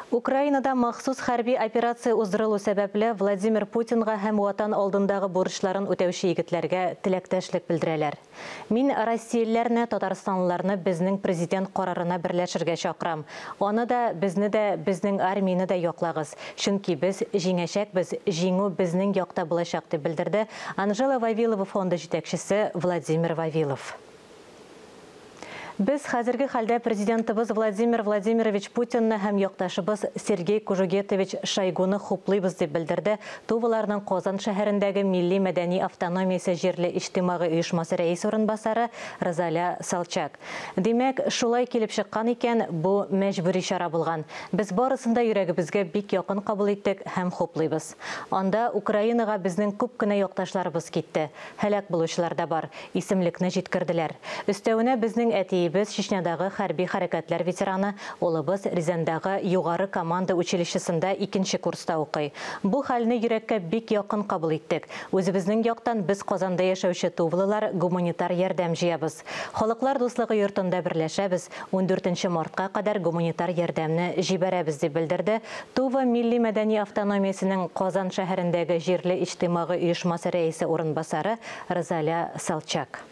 Украинада махсус хәрби операция уздырылу сәбәпле Владимир Путинга һәм ватан алдындагы бурычларын үтәүче егетләргә теләктәшлек белдерәләр. Мин россиялеләрне, татарстанлыларны безнең президент карарына берләшергә чакырам. Аны да, безнең армияны да яклагыз. Чөнки без җиңәчәкбез, җиңү безнең якта булачак дип белдерде Анжела Вавилова фонды җитәкчесе Владимир Вавилов. Біз хәзерге хәлдә президентыбыз Владимир Владимирович Путинны һәм якташыбыз Сергей Кужугетович Шойгуны хуплыйбыз дип белдерде Туваларның Казан шәһәрендәге Милли мәдәни автономиясе җирле иҗтимагый оешмасы рәис урынбасары Розалия Салчак. Димәк, шулай килеп чыккан икән, бу мәҗбүри чара булган. Без барысында йөрәгебезгә бик якын кабул иттек һәм хуплыйбыз. Анда Украинага безнең күп кенә якташларыбыз китте. Һәлак булучылар да бар. Исемлекне җиткерделәр. Өстәвенә безнең Біз Чечнядағы хәрби хәрәкәтләр ветераны, олыбыз Рязаньдагы югары команда училищесында 2-нче курста укый. Бу хәлне йөрәккә бик якын кабул иттек. Үзебезнең яктан без Казанда яшәүче тувылылар гуманитар ярдәм җыябыз. Халыклар дуслыгы йортында берләшәбез. 14 мартка кадәр гуманитар ярдәмне җибәрәбез дип белдерде Тува Милли мәдәни автономиясенең Казан шәһәрендәге җирле иҗтимагый оешмасы рәисе урынбасары Розалия Салчак.